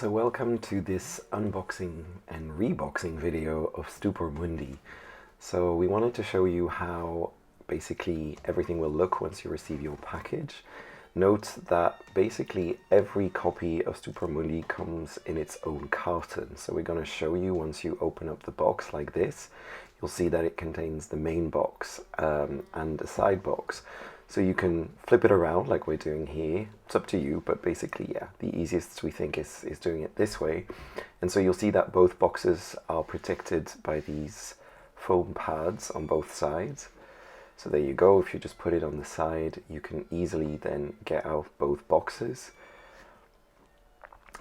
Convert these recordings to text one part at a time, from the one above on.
So welcome to this unboxing and reboxing video of Stupor Mundi. So we wanted to show you how basically everything will look once you receive your package. Note that basically every copy of Stupor Mundi comes in its own carton. So we're going to show you once you open up the box like this, you'll see that it contains the main box and a side box. So you can flip it around like we're doing here. It's up to you, but basically, yeah, the easiest we think is doing it this way. And so you'll see that both boxes are protected by these foam pads on both sides. So there you go. If you just put it on the side, you can easily then get out both boxes.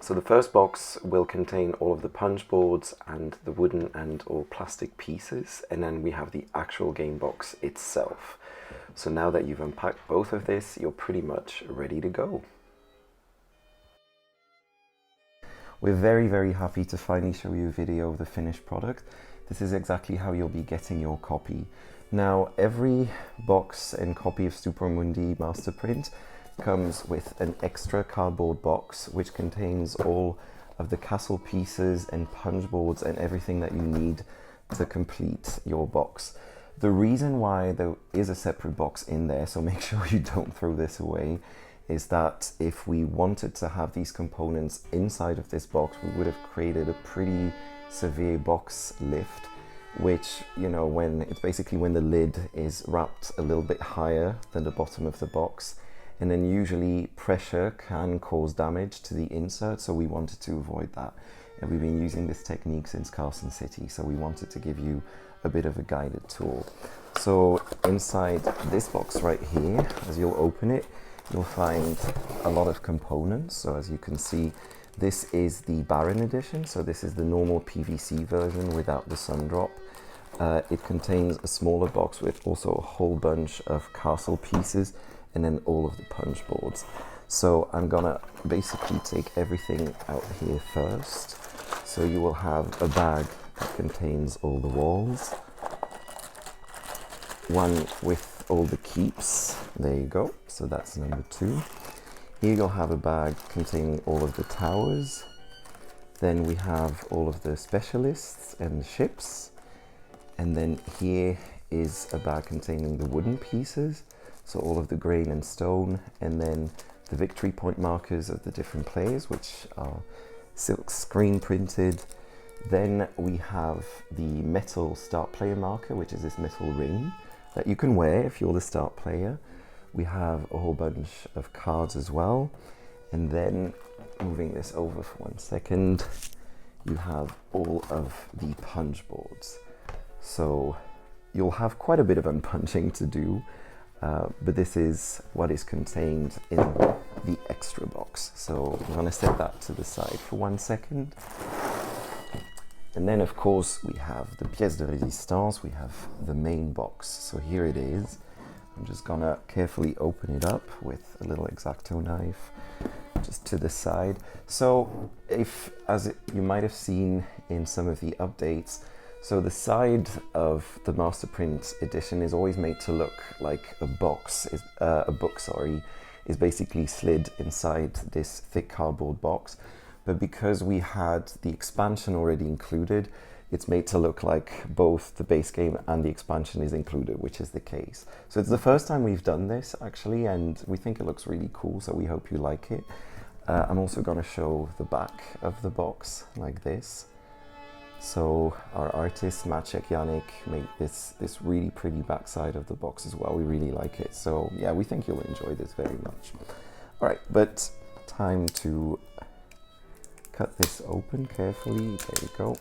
So the first box will contain all of the punch boards and the wooden and or plastic pieces. And then we have the actual game box itself. So now that you've unpacked both of this, you're pretty much ready to go. We're very happy to finally show you a video of the finished product. This is exactly how you'll be getting your copy. Now, every box and copy of Stupor Mundi Master Print comes with an extra cardboard box which contains all of the castle pieces and punch boards and everything that you need to complete your box. The reason why there is a separate box in there, so make sure you don't throw this away, is that if we wanted to have these components inside of this box, we would have created a pretty severe box lift, which, you know, when it's basically when the lid is wrapped a little bit higher than the bottom of the box, and then usually pressure can cause damage to the insert, so we wanted to avoid that. And we've been using this technique since Carson City, so we wanted to give you a bit of a guided tour. So inside this box right here, as you'll open it, you'll find a lot of components. So as you can see, this is the Baron edition. So this is the normal PVC version without the sun drop. It contains a smaller box with also a whole bunch of castle pieces and then all of the punch boards. So I'm gonna basically take everything out here first. So you will have a bag that contains all the walls, one with all the keeps, there you go, so that's number 2. Here you'll have a bag containing all of the towers, then we have all of the specialists and the ships, and then here is a bag containing the wooden pieces, so all of the grain and stone, and then the victory point markers of the different players, which are silk screen printed. Then we have the metal start player marker, which is this metal ring that you can wear if you're the start player. We have a whole bunch of cards as well. And then, moving this over for 1 second, you have all of the punch boards. So you'll have quite a bit of unpunching to do, but this is what is contained in the extra box. So I'm going to set that to the side for 1 second. And then, of course, we have the pièce de résistance, we have the main box. So here it is. I'm just gonna carefully open it up with a little X-Acto knife, just to the side. So you might have seen in some of the updates, so the side of the Master Print edition is always made to look like a book is basically slid inside this thick cardboard box. But because we had the expansion already included, it's made to look like both the base game and the expansion is included, which is the case. So it's the first time we've done this actually, and we think it looks really cool, so we hope you like it. I'm also going to show the back of the box like this. So our artist Maciek Janik made this really pretty backside of the box as well. We really like it. So yeah, we think you'll enjoy this very much. All right, but time to cut this open carefully. There you go.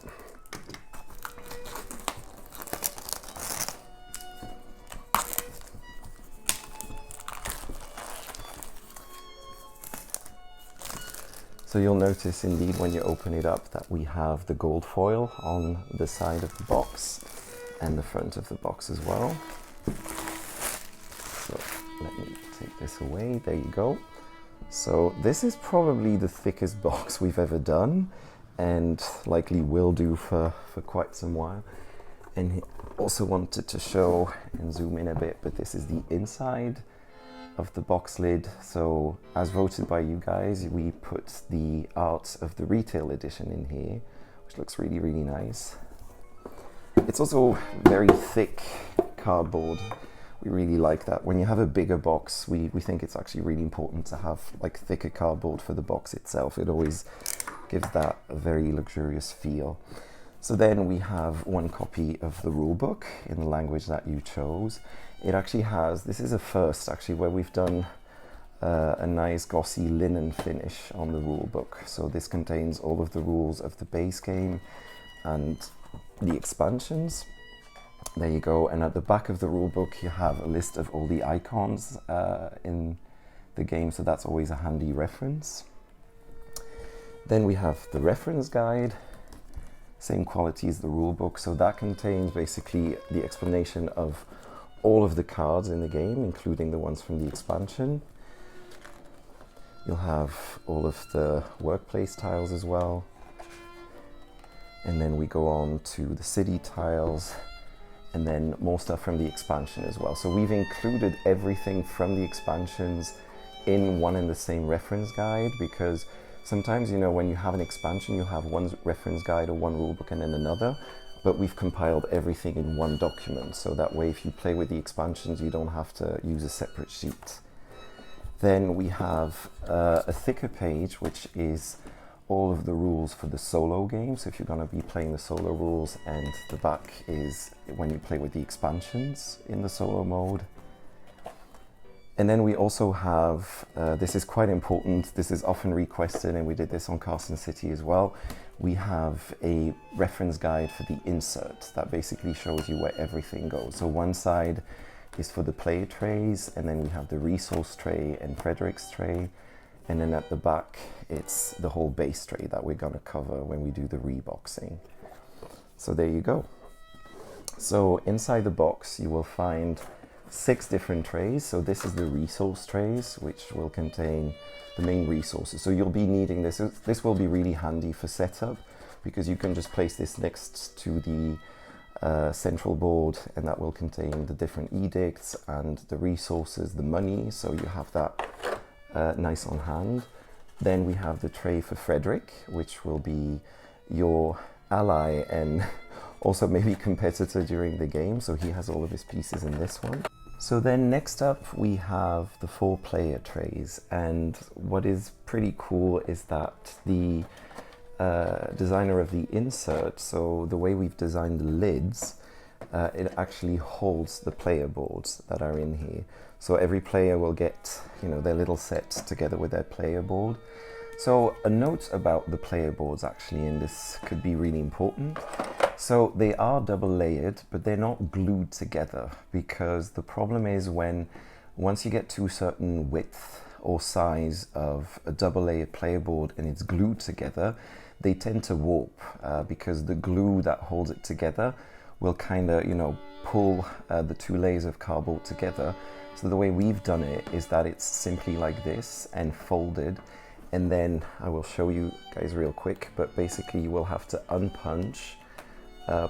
So you'll notice indeed when you open it up that we have the gold foil on the side of the box and the front of the box as well. So let me take this away. There you go. So this is probably the thickest box we've ever done and likely will do for quite some while. And also wanted to show and zoom in a bit, but this is the inside of the box lid. So as voted by you guys, we put the art of the retail edition in here, which looks really, really nice. It's also very thick cardboard. We really like that. When you have a bigger box, we think it's actually really important to have like thicker cardboard for the box itself. It always gives that a very luxurious feel. So then we have one copy of the rule book in the language that you chose. It actually has, this is a first actually, where we've done a nice glossy linen finish on the rule book. So this contains all of the rules of the base game and the expansions. There you go. And at the back of the rule book, you have a list of all the icons in the game. So that's always a handy reference. Then we have the reference guide. Same quality as the rule book, so that contains basically the explanation of all of the cards in the game, including the ones from the expansion. You'll have all of the workplace tiles as well. And then we go on to the city tiles, and then more stuff from the expansion as well. So we've included everything from the expansions in one and the same reference guide, because sometimes, you know, when you have an expansion, you have one reference guide or one rulebook and then another, but we've compiled everything in one document. So that way, if you play with the expansions, you don't have to use a separate sheet. Then we have a thicker page, which is all of the rules for the solo game. So if you're going to be playing the solo rules, and the back is when you play with the expansions in the solo mode. And then we also have, this is quite important, this is often requested, and we did this on Carson City as well. We have a reference guide for the insert that basically shows you where everything goes. So one side is for the player trays, and then we have the resource tray and Fredericks tray. And then at the back, it's the whole base tray that we're gonna cover when we do the reboxing. So there you go. So inside the box, you will find 6 different trays. So this is the resource trays, which will contain the main resources. So you'll be needing this. This will be really handy for setup, because you can just place this next to the central board, and that will contain the different edicts and the resources, the money. So you have that nice on hand. Then we have the tray for Frederick, which will be your ally and also maybe competitor during the game. So he has all of his pieces in this one. So then next up we have the 4 player trays, and what is pretty cool is that the designer of the insert, so the way we've designed the lids, it actually holds the player boards that are in here. So every player will get, you know, their little set together with their player board. So a note about the player boards actually, and this could be really important. So they are double layered, but they're not glued together, because the problem is once you get to a certain width or size of a double layered player board and it's glued together, they tend to warp because the glue that holds it together will kind of, you know, pull the 2 layers of cardboard together. So the way we've done it is that it's simply like this and folded. And then I will show you guys real quick, but basically you will have to unpunch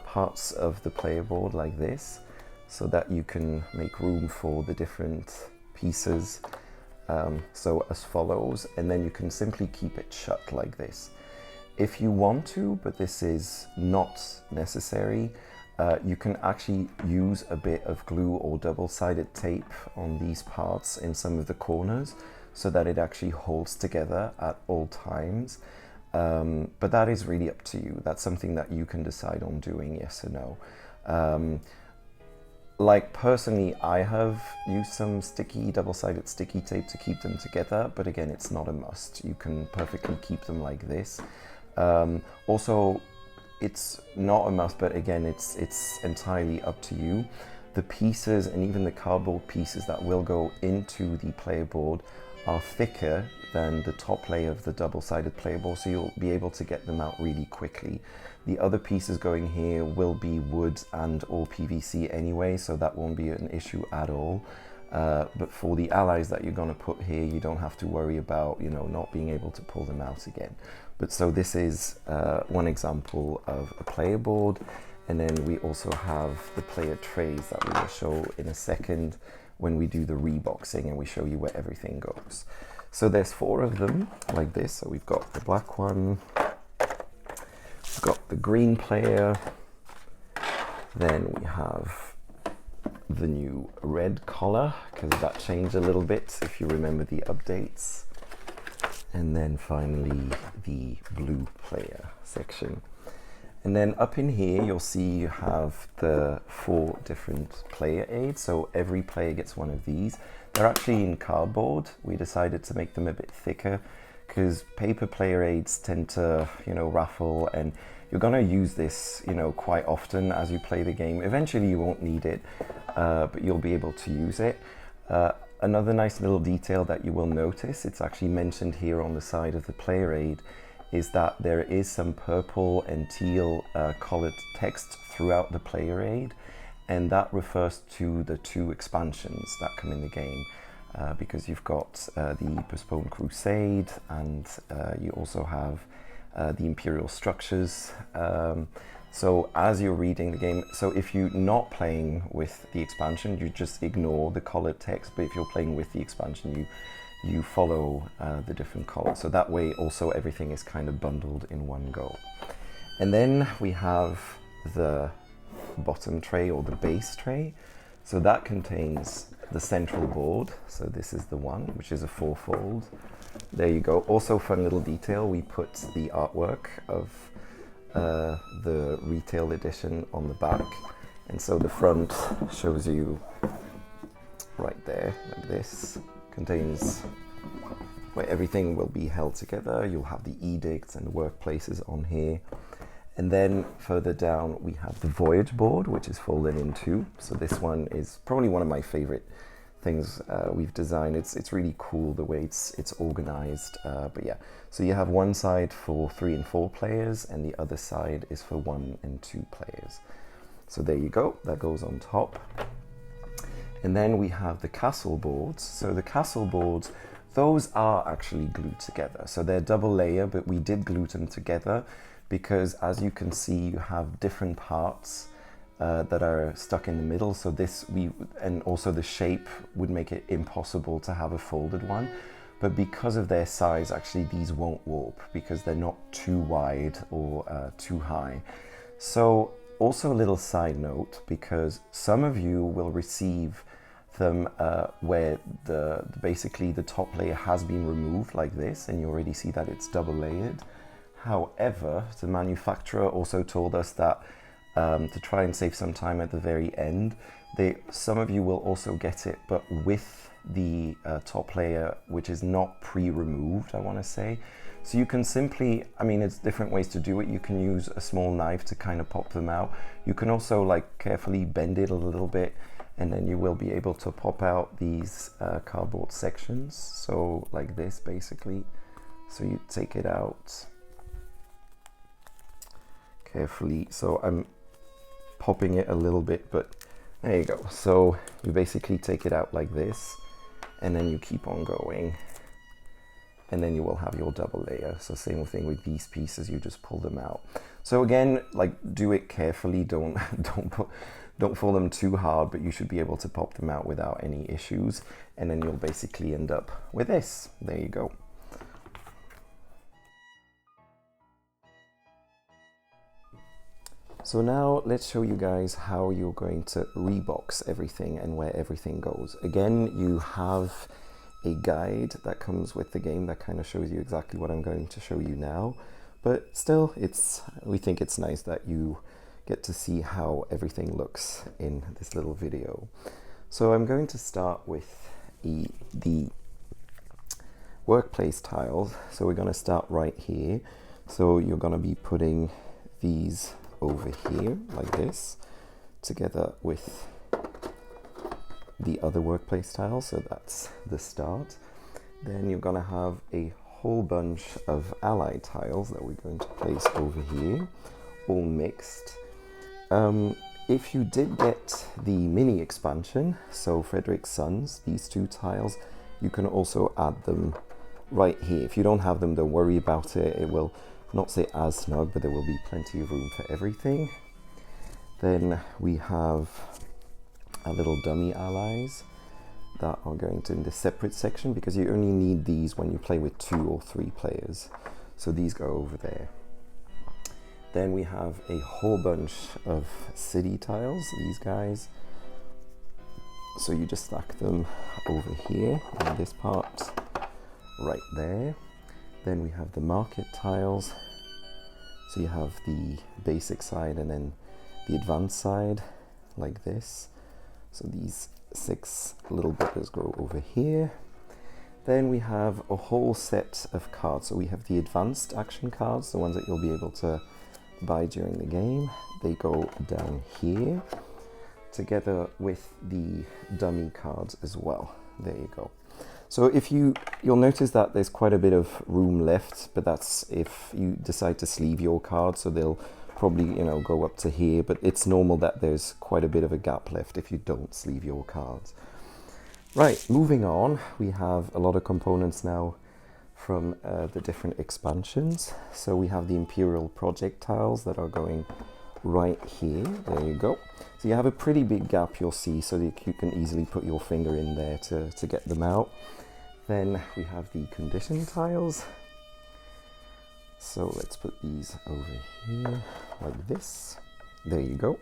parts of the player board like this, so that you can make room for the different pieces. So as follows, and then you can simply keep it shut like this. If you want to, but this is not necessary, you can actually use a bit of glue or double-sided tape on these parts in some of the corners, so that it actually holds together at all times. But that is really up to you. That's something that you can decide on doing, yes or no. Like personally, I have used some double-sided sticky tape to keep them together, but again, it's not a must. You can perfectly keep them like this. Also, it's not a must, but again, it's entirely up to you. The pieces and even the cardboard pieces that will go into the player board are thicker than the top layer of the double-sided player board, so you'll be able to get them out really quickly. The other pieces going here will be wood and or PVC anyway, so that won't be an issue at all. But for the allies that you're going to put here, you don't have to worry about, you know, not being able to pull them out again. But so this is one example of a player board. And then we also have the player trays that we will show in a second, when we do the reboxing and we show you where everything goes. So there's 4 of them like this. So we've got the black one, we've got the green player, then we have the new red collar, because that changed a little bit if you remember the updates. And then finally the blue player section. And then up in here, you'll see you have the 4 different player aids. So every player gets one of these. They're actually in cardboard. We decided to make them a bit thicker because paper player aids tend to, you know, raffle, and you're gonna use this, you know, quite often as you play the game. Eventually you won't need it, but you'll be able to use it. Another nice little detail that you will notice, it's actually mentioned here on the side of the player aid, is that there is some purple and teal colored text throughout the player aid, and that refers to the 2 expansions that come in the game, because you've got the Postponed Crusade, and you also have the Imperial Structures. So as you're reading the game, so if you're not playing with the expansion, you just ignore the colored text, but if you're playing with the expansion, you follow the different colors. So that way also everything is kind of bundled in one go. And then we have the bottom tray, or the base tray. So that contains the central board. So this is the one, which is a 4-fold. There you go. Also, fun little detail, we put the artwork of the retail edition on the back. And so the front shows you right there, like this. Contains where everything will be held together. You'll have the edicts and the workplaces on here. And then further down we have the voyage board, which is folded in 2. So this one is probably one of my favorite things we've designed. It's really cool the way it's organized. But yeah, so you have one side for 3 and 4 players, and the other side is for 1 and 2 players. So there you go, that goes on top. And then we have the castle boards. So the castle boards, those are actually glued together. So they're double layer, but we did glue them together because, as you can see, you have different parts that are stuck in the middle. So and also the shape would make it impossible to have a folded one. But because of their size, actually these won't warp because they're not too wide or too high. So also a little side note, because some of you will receive them where basically the top layer has been removed like this, and you already see that it's double layered. However, the manufacturer also told us that to try and save some time at the very end, some of you will also get it, but with the top layer, which is not pre-removed, I want to say. So you can simply, I mean, it's different ways to do it. You can use a small knife to kind of pop them out. You can also like carefully bend it a little bit, and then you will be able to pop out these cardboard sections. So like this, basically. So you take it out carefully. So I'm popping it a little bit, but there you go. So you basically take it out like this, and then you keep on going. And then you will have your double layer. So same thing with these pieces, you just pull them out. So again, like, do it carefully, don't fold them too hard, but you should be able to pop them out without any issues. And then you'll basically end up with this. There you go. So now let's show you guys how you're going to rebox everything and where everything goes. Again, you have a guide that comes with the game that kind of shows you exactly what I'm going to show you now, but still, we think it's nice that you get to see how everything looks in this little video. So I'm going to start with the workplace tiles. So we're going to start right here. So you're going to be putting these over here like this together with the other workplace tiles, so that's the start. Then you're gonna have a whole bunch of allied tiles that we're going to place over here, all mixed. If you did get the mini expansion, so Fredericks Sons, these 2 tiles, you can also add them right here. If you don't have them, don't worry about it. It will not say as snug, but there will be plenty of room for everything. Then we have our little dummy allies. that are going to in the separate section, because you only need these when you play with 2 or 3 players. So these go over there. Then we have a whole bunch of city tiles, these guys. So you just stack them over here in this part, right there. Then we have the market tiles. So you have the basic side and then the advanced side, like this. So these 6 little butters go over here. Then we have a whole set of cards. So we have the advanced action cards, the ones that you'll be able to buy during the game. They go down here, together with the dummy cards as well. There you go. So if you'll notice that there's quite a bit of room left, but that's if you decide to sleeve your cards, so they'll probably, you know, go up to here, but it's normal that there's quite a bit of a gap left if you don't sleeve your cards. Right, moving on, we have a lot of components now from the different expansions. So we have the Imperial projectiles that are going right here. There you go. So you have a pretty big gap, you'll see, so that you can easily put your finger in there to get them out. Then we have the condition tiles. So let's put these over here like this. There you go.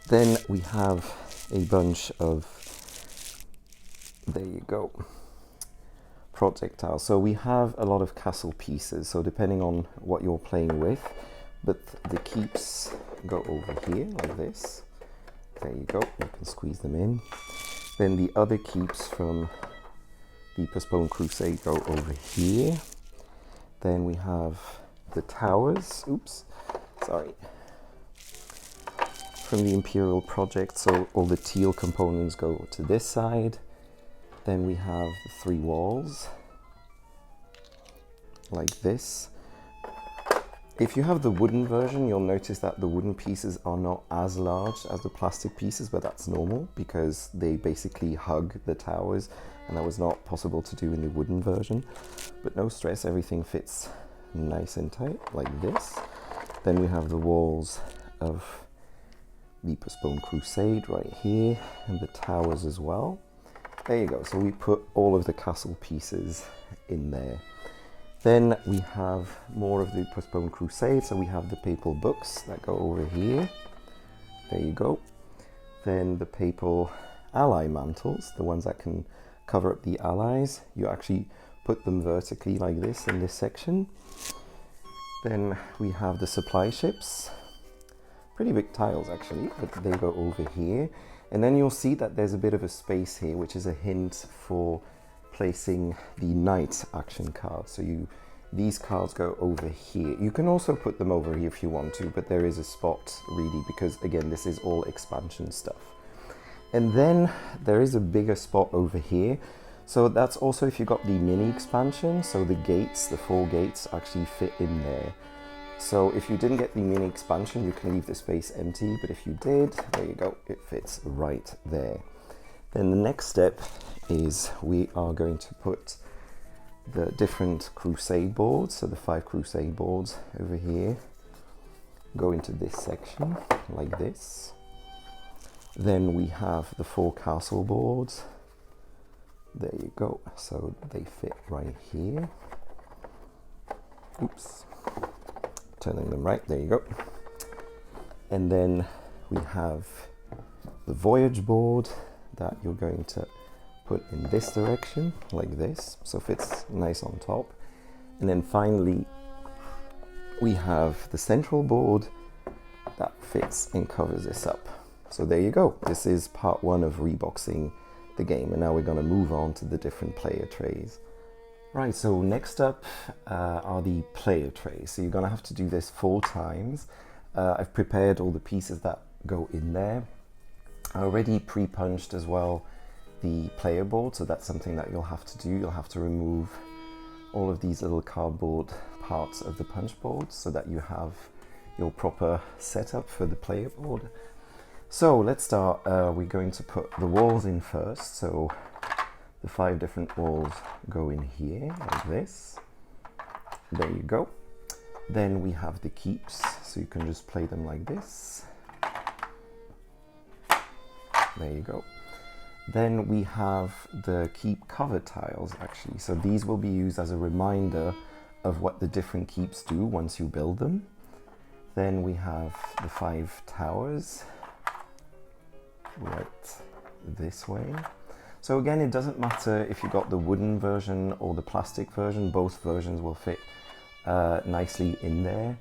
Then we have a bunch of, there you go, projectiles. So we have a lot of castle pieces, so depending on what you're playing with, but the keeps go over here like this. There you go, you can squeeze them in. Then the other keeps from the Postponed Crusade go over here. Then we have the towers, oops, sorry, from the Imperial project, so all the teal components go to this side. Then we have the 3 walls, like this. If you have the wooden version, you'll notice that the wooden pieces are not as large as the plastic pieces, but that's normal because they basically hug the towers, and that was not possible to do in the wooden version. But no stress, everything fits nice and tight, like this. Then we have the walls of the Postponed Crusade right here, and the towers as well. There you go, so we put all of the castle pieces in there. Then we have more of the Postponed Crusade, so we have the papal books that go over here. There you go. Then the papal ally mantles, the ones that can cover up the allies. You actually put them vertically like this in this section. Then we have the supply ships. Pretty big tiles actually, but they go over here. And then you'll see that there's a bit of a space here, which is a hint for placing the knight action cards. So these cards go over here. You can also put them over here if you want to, but there is a spot really, because again, this is all expansion stuff. And then there is a bigger spot over here. So that's also if you got the mini expansion, so the gates, the 4 gates actually fit in there. So if you didn't get the mini expansion, you can leave the space empty, but if you did, there you go, it fits right there. Then the next step is we are going to put the different crusade boards, so the 5 crusade boards over here, go into this section like this. Then we have the 4 castle boards. There you go, so they fit right here. Oops. Turning them right, there you go. And then we have the voyage board that you're going to put in this direction, like this, so fits nice on top. And then finally, we have the central board that fits and covers this up. So there you go. This is part 1 of reboxing the game, and now we're going to move on to the different player trays. Right, so next up are the player trays. So you're going to have to do this 4 times. I've prepared all the pieces that go in there. I already pre-punched as well the player board, so that's something that you'll have to do. You'll have to remove all of these little cardboard parts of the punch board so that you have your proper setup for the player board. So let's start. We're going to put the walls in first. So the 5 different walls go in here like this. There you go. Then we have the keeps, so you can just play them like this. There you go. Then we have the keep cover tiles actually. So these will be used as a reminder of what the different keeps do once you build them. Then we have the 5 towers right this way. So again, it doesn't matter if you got the wooden version or the plastic version, both versions will fit nicely in there.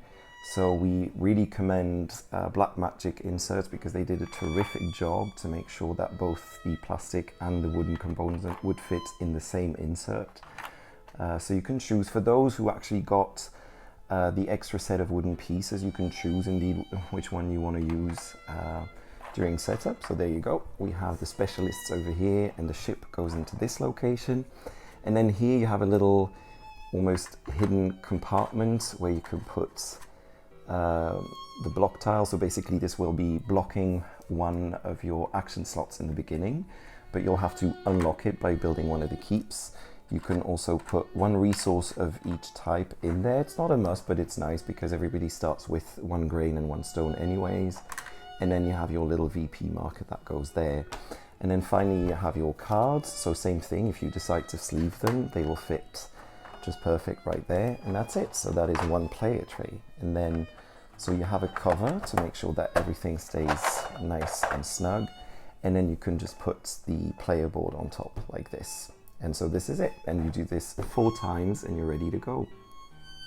So we really commend Blackmagic Inserts because they did a terrific job to make sure that both the plastic and the wooden components would fit in the same insert. So you can choose, for those who actually got the extra set of wooden pieces, you can choose indeed which one you want to use during setup. So there you go. We have the specialists over here and the ship goes into this location. And then here you have a little almost hidden compartment where you can put the block tile. So basically this will be blocking one of your action slots in the beginning, but you'll have to unlock it by building one of the keeps. You can also put one resource of each type in there. It's not a must, but it's nice because everybody starts with 1 grain and 1 stone anyways. And then you have your little VP marker that goes there. And then finally you have your cards. So same thing, if you decide to sleeve them, they will fit just perfect right there, and that's it. So that is 1 player tray. And then so you have a cover to make sure that everything stays nice and snug, and then you can just put the player board on top like this. And so this is it, and you do this 4 times and you're ready to go.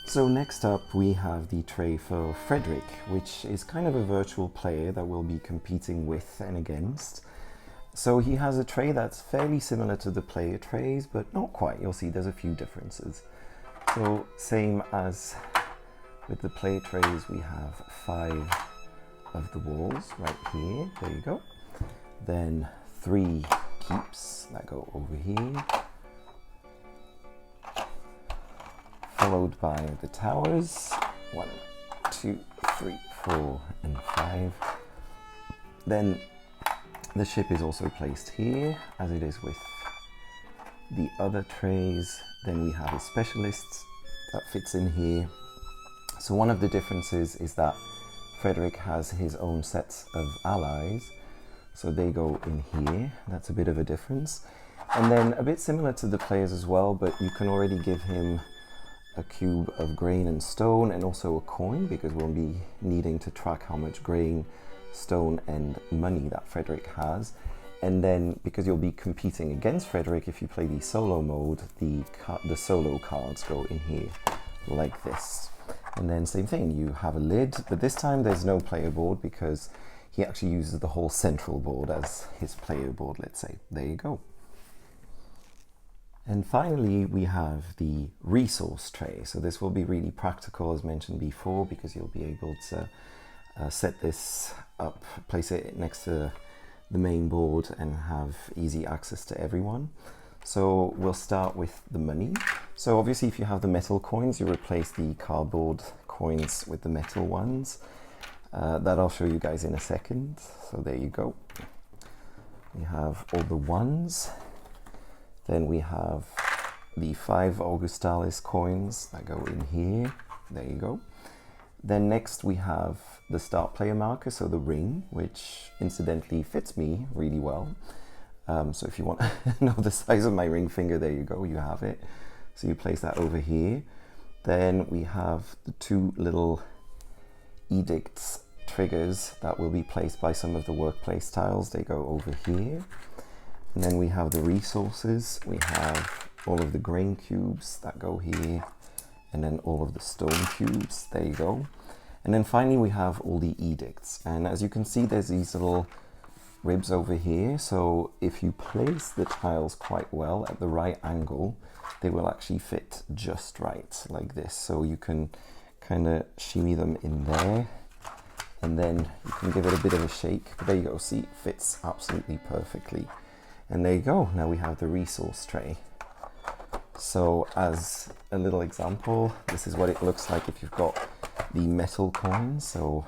So next up we have the tray for Frederick, which is kind of a virtual player that we'll be competing with and against. So he has a tray that's fairly similar to the player trays, but not quite. You'll see there's a few differences. So same as with the player trays, we have 5 of the walls right here. There you go. Then 3 keeps that go over here, followed by the towers. 1, 2, 3, 4, and 5. Then the ship is also placed here, as it is with the other trays. Then we have a specialist that fits in here. So one of the differences is that Frederick has his own sets of allies. So they go in here. That's a bit of a difference. And then a bit similar to the players as well, but you can already give him a cube of grain and stone and also a coin, because we'll be needing to track how much grain, stone and money that Frederick has. And then because you'll be competing against Frederick, if you play the solo mode, the solo cards go in here like this. And then same thing, you have a lid, but this time there's no player board because he actually uses the whole central board as his player board, let's say. There you go. And finally, we have the resource tray. So this will be really practical, as mentioned before, because you'll be able to set this up, place it next to the main board and have easy access to everyone. So we'll start with the money. So obviously if you have the metal coins, you replace the cardboard coins with the metal ones. That I'll show you guys in a second. So there you go. We have all the ones. Then we have the 5 Augustalis coins that go in here. There you go. Then next we have the start player marker, so the ring, which incidentally fits me really well. So if you want to know the size of my ring finger, there you go, you have it. So you place that over here. Then we have the 2 little edicts triggers that will be placed by some of the workplace tiles. They go over here. And then we have the resources. We have all of the grain cubes that go here, and then all of the stone cubes. There you go. And then finally we have all the edicts. And as you can see, there's these little ribs over here. So if you place the tiles quite well at the right angle, they will actually fit just right like this. So you can kind of shimmy them in there, and then you can give it a bit of a shake. But there you go, see, it fits absolutely perfectly. And there you go, now we have the resource tray. So as a little example, this is what it looks like if you've got the metal coins. So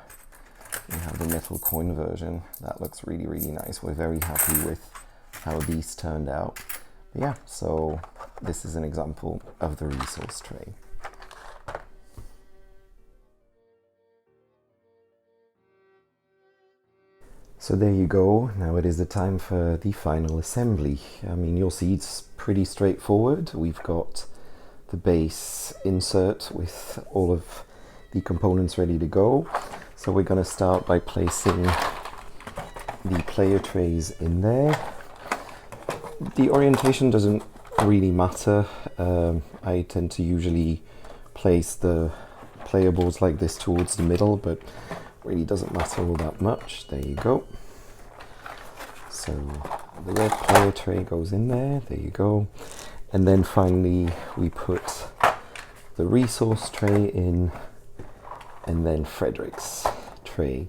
we have the metal coin version. That looks really, really nice. We're very happy with how these turned out. But yeah, so this is an example of the resource tray. So there you go. Now it is the time for the final assembly. I mean, you'll see it's pretty straightforward. We've got the base insert with all of the components ready to go. So we're going to start by placing the player trays in there. The orientation doesn't really matter. I tend to usually place the player boards like this towards the middle, but really doesn't matter all that much. There you go. So the red player tray goes in there. There you go. And then finally we put the resource tray in, and then Fredericks tray.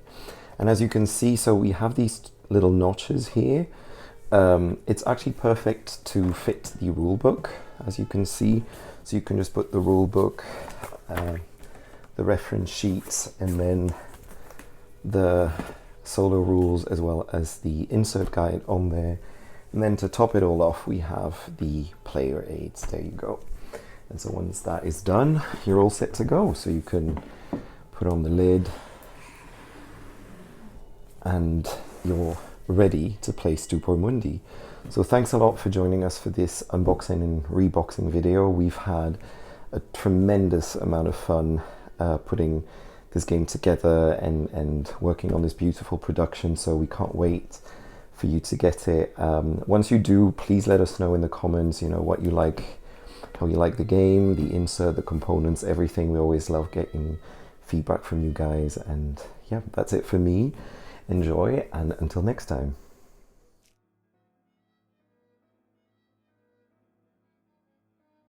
And as you can see, so we have these little notches here. It's actually perfect to fit the rule book, as you can see. So you can just put the rule book, the reference sheets, and then the solo rules as well as the insert guide on there. And then to top it all off, we have the player aids. There you go. And so once that is done, you're all set to go. So you can put on the lid and you're ready to play Stupor Mundi. So thanks a lot for joining us for this unboxing and reboxing video. We've had a tremendous amount of fun putting this game together and working on this beautiful production, so we can't wait for you to get it. Once you do, please let us know in the comments, you know, what you like, how you like the game, the insert, the components, everything. We always love getting feedback from you guys. And yeah, that's it for me. Enjoy, and until next time.